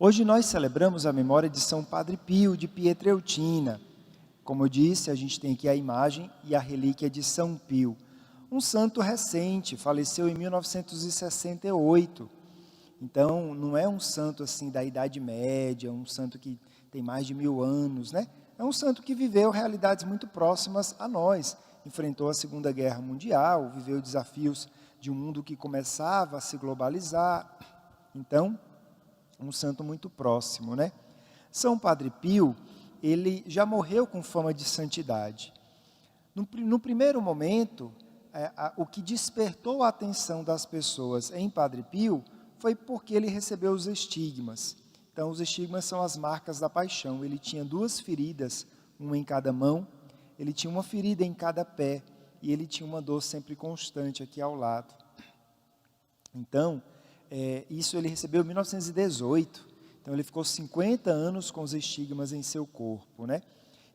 Hoje nós celebramos a memória de São Padre Pio de Pietrelcina. Como eu disse, a gente tem aqui a imagem e a relíquia de São Pio. Um santo recente, faleceu em 1968. Então, não é um santo assim da Idade Média, um santo que tem mais de 1000 anos, né? É um santo que viveu realidades muito próximas a nós. Enfrentou a Segunda Guerra Mundial, viveu desafios de um mundo que começava a se globalizar. Então, um santo muito próximo, né? São Padre Pio, ele já morreu com fama de santidade. No primeiro momento, o que despertou a atenção das pessoas em Padre Pio foi porque ele recebeu os estigmas. Então, os estigmas são as marcas da paixão. Ele tinha 2 feridas, uma em cada mão, ele tinha uma ferida em cada pé, e ele tinha uma dor sempre constante aqui ao lado. Então, isso ele recebeu em 1918, então ele ficou 50 anos com os estigmas em seu corpo, né?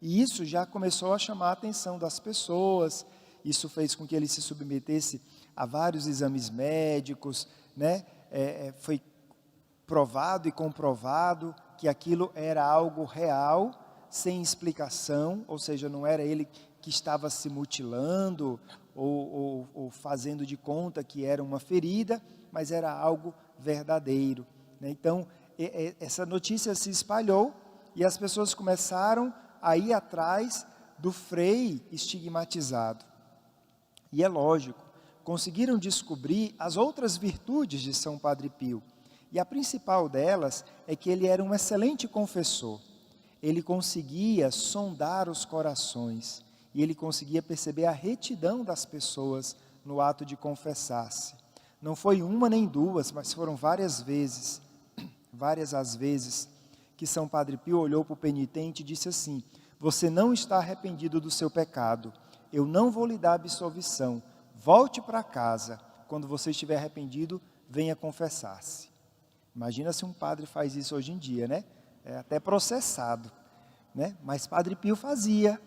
E isso já começou a chamar a atenção das pessoas, isso fez com que ele se submetesse a vários exames médicos, né? Foi provado e comprovado que aquilo era algo real, sem explicação, ou seja, não era ele que estava se mutilando ou fazendo de conta que era uma ferida, mas era algo verdadeiro, né? Então, essa notícia se espalhou e as pessoas começaram a ir atrás do frei estigmatizado. E é lógico, conseguiram descobrir as outras virtudes de São Padre Pio. E a principal delas é que ele era um excelente confessor. Ele conseguia sondar os corações e ele conseguia perceber a retidão das pessoas no ato de confessar-se. Não foi uma nem duas, mas foram várias as vezes, que São Padre Pio olhou para o penitente e disse assim: você não está arrependido do seu pecado, eu não vou lhe dar absolvição, volte para casa, quando você estiver arrependido, venha confessar-se. Imagina se um padre faz isso hoje em dia, né? É até processado, né? Mas Padre Pio fazia.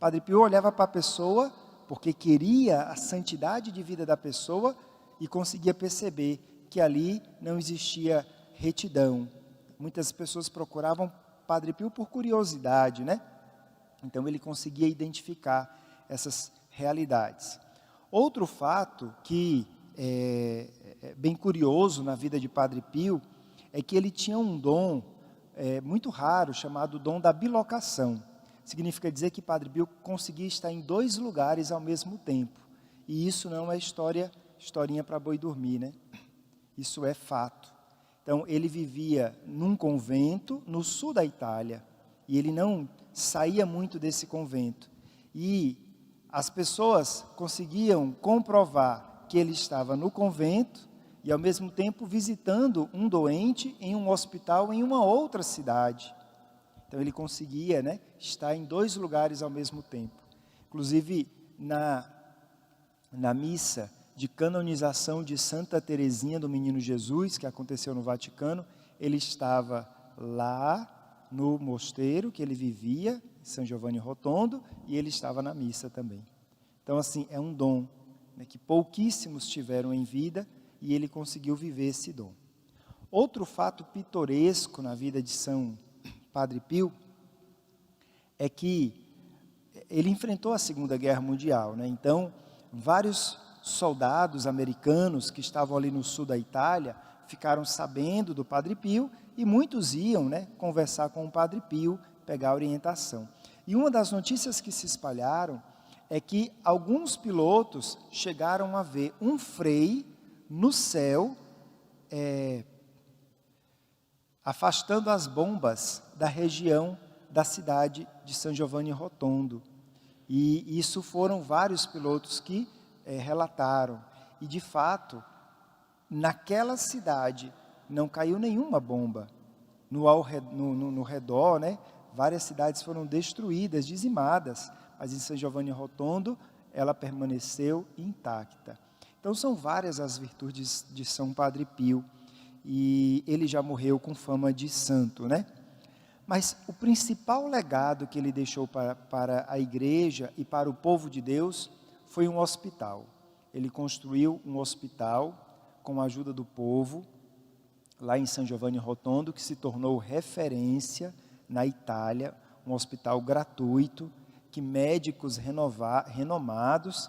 Padre Pio olhava para a pessoa, porque queria a santidade de vida da pessoa, e conseguia perceber que ali não existia retidão. Muitas pessoas procuravam Padre Pio por curiosidade, né? Então ele conseguia identificar essas realidades. Outro fato que é bem curioso na vida de Padre Pio é que ele tinha um dom muito raro, chamado dom da bilocação. Significa dizer que Padre Pio conseguia estar em 2 lugares ao mesmo tempo. E isso não é historinha para boi dormir, né? Isso é fato. Então, ele vivia num convento no sul da Itália, e ele não saía muito desse convento. E as pessoas conseguiam comprovar que ele estava no convento e, ao mesmo tempo, visitando um doente em um hospital em uma outra cidade. Então, ele conseguia, né, estar em 2 lugares ao mesmo tempo. Inclusive, na missa de canonização de Santa Teresinha do Menino Jesus, que aconteceu no Vaticano, ele estava lá no mosteiro que ele vivia, São Giovanni Rotondo, e ele estava na missa também. Então, assim, é um dom, né, que pouquíssimos tiveram em vida, e ele conseguiu viver esse dom. Outro fato pitoresco na vida de São Padre Pio é que ele enfrentou a Segunda Guerra Mundial, né? Então, vários soldados americanos que estavam ali no sul da Itália ficaram sabendo do Padre Pio e muitos iam, né, conversar com o Padre Pio, pegar orientação. E uma das notícias que se espalharam é que alguns pilotos chegaram a ver um frei no céu afastando as bombas da região da cidade de São Giovanni Rotondo. E isso foram vários pilotos que relataram. E, de fato, naquela cidade não caiu nenhuma bomba. No redor, né, várias cidades foram destruídas, dizimadas, mas em São Giovanni Rotondo ela permaneceu intacta. Então, são várias as virtudes de São Padre Pio, e ele já morreu com fama de santo, né? Mas o principal legado que ele deixou para a igreja e para o povo de Deus foi um hospital. Ele construiu um hospital com a ajuda do povo. lá em San Giovanni Rotondo, que se tornou referência na Itália, um hospital gratuito, que médicos renomados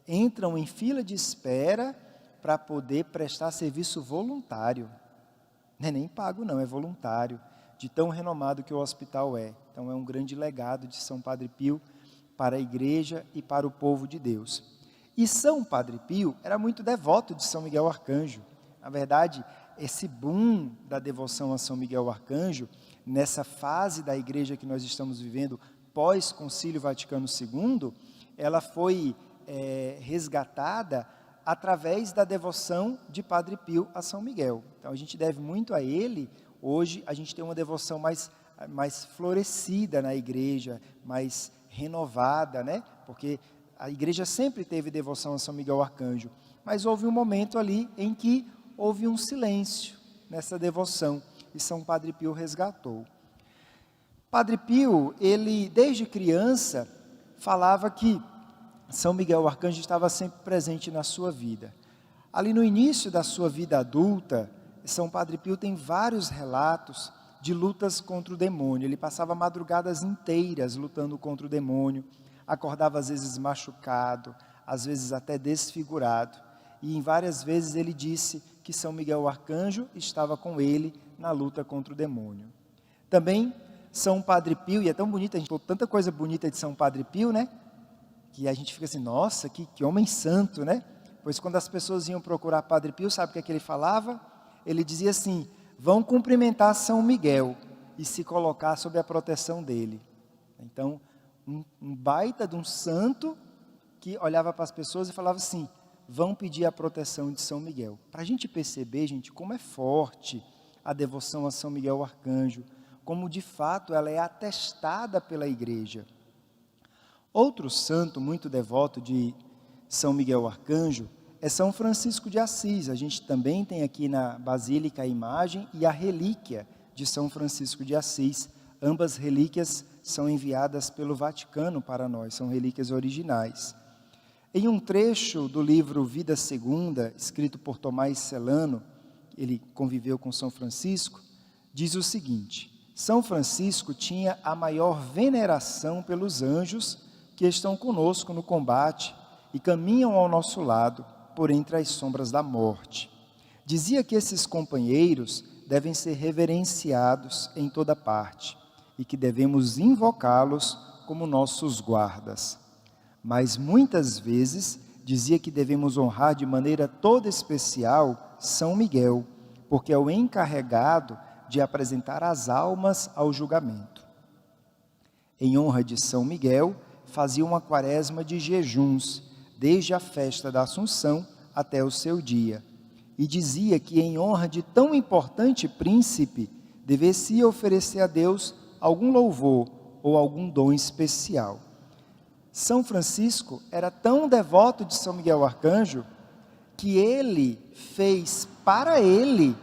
entram em fila de espera para poder prestar serviço voluntário. Não é nem pago não, é voluntário, de tão renomado que o hospital é. Então é um grande legado de São Padre Pio para a igreja e para o povo de Deus. E São Padre Pio era muito devoto de São Miguel Arcanjo. Na verdade, esse boom da devoção a São Miguel Arcanjo, nessa fase da igreja que nós estamos vivendo, pós-Concílio Vaticano II, ela foi resgatada através da devoção de Padre Pio a São Miguel. Então a gente deve muito a ele. Hoje a gente tem uma devoção mais florescida na igreja, mais renovada, né? Porque a igreja sempre teve devoção a São Miguel Arcanjo, mas houve um momento ali em que houve um silêncio nessa devoção, e São Padre Pio resgatou. Padre Pio, ele desde criança falava que São Miguel Arcanjo estava sempre presente na sua vida. Ali no início da sua vida adulta, São Padre Pio tem vários relatos de lutas contra o demônio. Ele passava madrugadas inteiras lutando contra o demônio, acordava às vezes machucado, às vezes até desfigurado. E em várias vezes ele disse que São Miguel Arcanjo estava com ele na luta contra o demônio. Também São Padre Pio, e é tão bonito, a gente falou tanta coisa bonita de São Padre Pio, né? Que a gente fica assim, nossa, que homem santo, né? Pois quando as pessoas iam procurar Padre Pio, sabe o que é que ele falava? Ele dizia assim, vão cumprimentar São Miguel e se colocar sob a proteção dele. Então, um baita de um santo que olhava para as pessoas e falava assim, vão pedir a proteção de São Miguel. Para a gente perceber, gente, como é forte a devoção a São Miguel Arcanjo, como de fato ela é atestada pela igreja. Outro santo muito devoto de São Miguel Arcanjo é São Francisco de Assis. A gente também tem aqui na Basílica a imagem e a relíquia de São Francisco de Assis. Ambas relíquias são enviadas pelo Vaticano para nós, são relíquias originais. Em um trecho do livro Vida Segunda, escrito por Tomás Celano, ele conviveu com São Francisco, diz o seguinte, São Francisco tinha a maior veneração pelos anjos que estão conosco no combate e caminham ao nosso lado por entre as sombras da morte. Dizia que esses companheiros devem ser reverenciados em toda parte e que devemos invocá-los como nossos guardas. Mas muitas vezes dizia que devemos honrar de maneira toda especial São Miguel, porque é o encarregado de apresentar as almas ao julgamento. Em honra de São Miguel, fazia uma quaresma de jejuns, desde a festa da Assunção até o seu dia, e dizia que em honra de tão importante príncipe, devia-se oferecer a Deus algum louvor ou algum dom especial. São Francisco era tão devoto de São Miguel Arcanjo, que ele fez para ele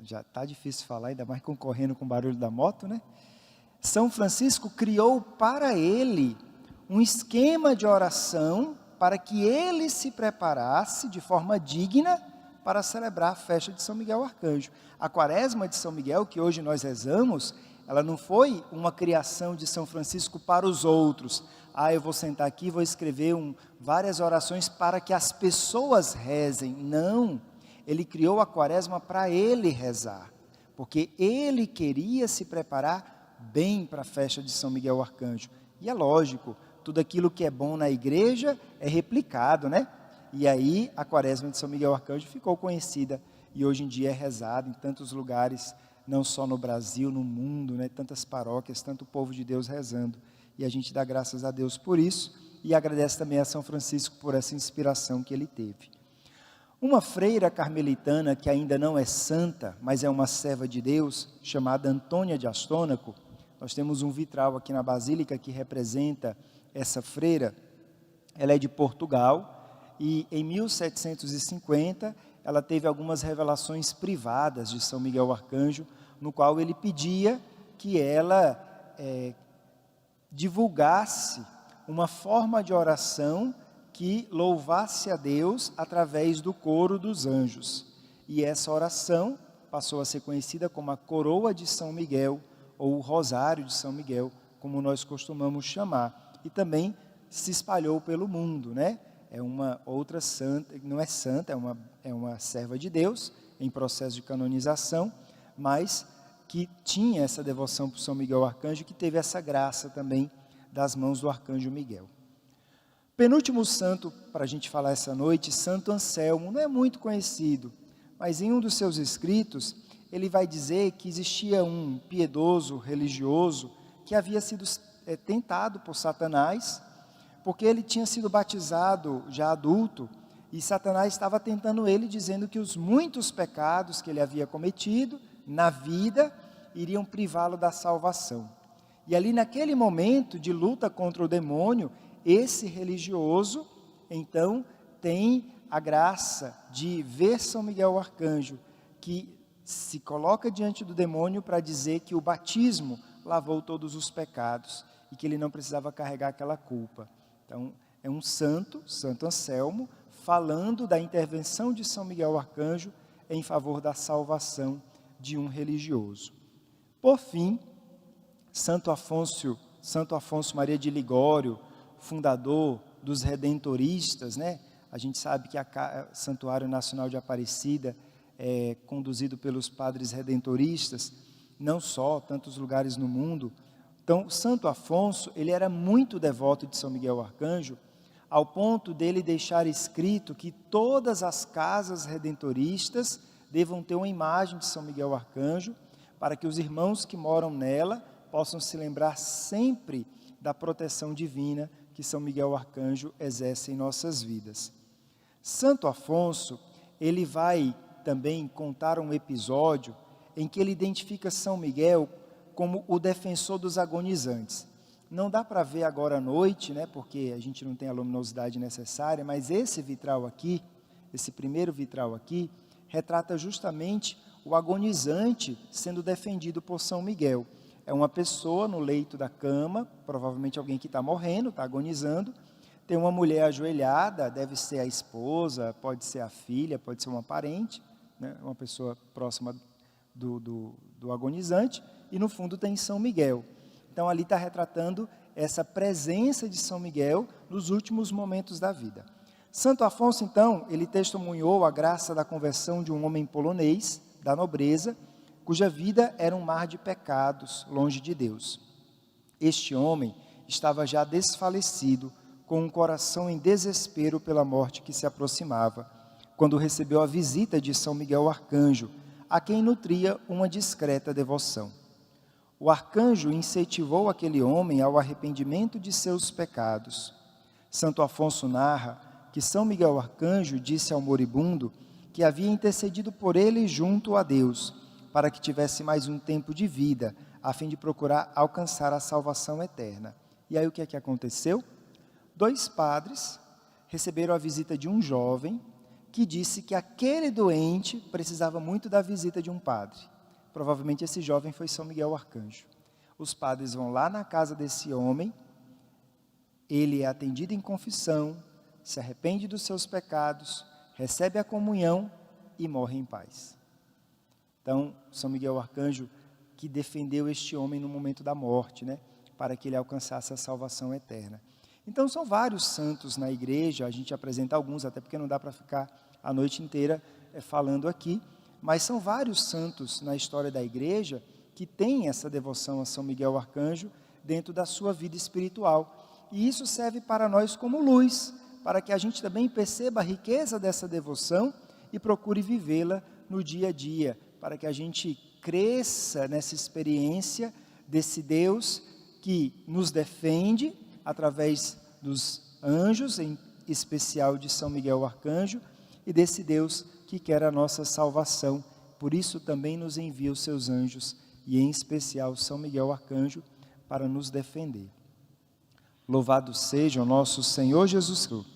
já está difícil falar, ainda mais concorrendo com o barulho da moto, né? São Francisco criou para ele um esquema de oração para que ele se preparasse de forma digna para celebrar a festa de São Miguel Arcanjo. A quaresma de São Miguel, que hoje nós rezamos, ela não foi uma criação de São Francisco para os outros. Eu vou sentar aqui e vou escrever várias orações para que as pessoas rezem. Não, ele criou a quaresma para ele rezar, porque ele queria se preparar bem para a festa de São Miguel Arcanjo. E é lógico, tudo aquilo que é bom na igreja é replicado, né? E aí a quaresma de São Miguel Arcanjo ficou conhecida e hoje em dia é rezada em tantos lugares, não só no Brasil, no mundo, né? Tantas paróquias, tanto povo de Deus rezando. E a gente dá graças a Deus por isso e agradece também a São Francisco por essa inspiração que ele teve. Uma freira carmelitana que ainda não é santa, mas é uma serva de Deus, chamada Antônia de Astônaco, nós temos um vitral aqui na Basílica que representa essa freira. Ela é de Portugal e em 1750 ela teve algumas revelações privadas de São Miguel Arcanjo, no qual ele pedia que ela divulgasse uma forma de oração que louvasse a Deus através do coro dos anjos. E essa oração passou a ser conhecida como a coroa de São Miguel, ou o rosário de São Miguel, como nós costumamos chamar. E também se espalhou pelo mundo, né? É uma outra santa, não é santa, é uma serva de Deus, em processo de canonização, mas que tinha essa devoção por São Miguel Arcanjo, que teve essa graça também das mãos do Arcanjo Miguel. Penúltimo santo para a gente falar essa noite, Santo Anselmo, não é muito conhecido, mas em um dos seus escritos, ele vai dizer que existia um piedoso religioso que havia sido tentado por Satanás, porque ele tinha sido batizado já adulto, e Satanás estava tentando ele, dizendo que os muitos pecados que ele havia cometido na vida iriam privá-lo da salvação. E ali naquele momento de luta contra o demônio, esse religioso, então, tem a graça de ver São Miguel Arcanjo, que se coloca diante do demônio para dizer que o batismo lavou todos os pecados e que ele não precisava carregar aquela culpa. Então, é um santo, Santo Anselmo, falando da intervenção de São Miguel Arcanjo em favor da salvação de um religioso. Por fim, Santo Afonso Maria de Ligório, fundador dos redentoristas, né? A gente sabe que o Santuário Nacional de Aparecida é conduzido pelos padres redentoristas, não só, tantos lugares no mundo. Então, Santo Afonso, ele era muito devoto de São Miguel Arcanjo, ao ponto dele deixar escrito que todas as casas redentoristas devam ter uma imagem de São Miguel Arcanjo, para que os irmãos que moram nela possam se lembrar sempre da proteção divina que São Miguel Arcanjo exerce em nossas vidas. Santo Afonso, ele vai também contar um episódio em que ele identifica São Miguel como o defensor dos agonizantes. Não dá para ver agora à noite, né, porque a gente não tem a luminosidade necessária, mas esse vitral aqui, esse primeiro vitral aqui, retrata justamente o agonizante sendo defendido por São Miguel. É uma pessoa no leito da cama, provavelmente alguém que está morrendo, está agonizando, tem uma mulher ajoelhada, deve ser a esposa, pode ser a filha, pode ser uma parente, né, uma pessoa próxima do agonizante, e no fundo tem São Miguel. Então ali está retratando essa presença de São Miguel nos últimos momentos da vida. Santo Afonso, então, ele testemunhou a graça da conversão de um homem polonês, da nobreza, cuja vida era um mar de pecados, longe de Deus. Este homem estava já desfalecido, com um coração em desespero pela morte que se aproximava, quando recebeu a visita de São Miguel Arcanjo, a quem nutria uma discreta devoção. O arcanjo incentivou aquele homem ao arrependimento de seus pecados. Santo Afonso narra que São Miguel Arcanjo disse ao moribundo que havia intercedido por ele junto a Deus, para que tivesse mais um tempo de vida, a fim de procurar alcançar a salvação eterna. E aí o que é que aconteceu? 2 padres receberam a visita de um jovem que disse que aquele doente precisava muito da visita de um padre. Provavelmente esse jovem foi São Miguel Arcanjo. Os padres vão lá na casa desse homem, ele é atendido em confissão, se arrepende dos seus pecados, recebe a comunhão e morre em paz. Então, São Miguel Arcanjo que defendeu este homem no momento da morte, né, para que ele alcançasse a salvação eterna. Então, são vários santos na igreja, a gente apresenta alguns, até porque não dá para ficar a noite inteira falando aqui, mas são vários santos na história da igreja que têm essa devoção a São Miguel Arcanjo dentro da sua vida espiritual. E isso serve para nós como luz, para que a gente também perceba a riqueza dessa devoção e procure vivê-la no dia a dia, para que a gente cresça nessa experiência desse Deus que nos defende através dos anjos, em especial de São Miguel Arcanjo, e desse Deus que quer a nossa salvação. Por isso também nos envia os seus anjos, e em especial São Miguel Arcanjo, para nos defender. Louvado seja o nosso Senhor Jesus Cristo.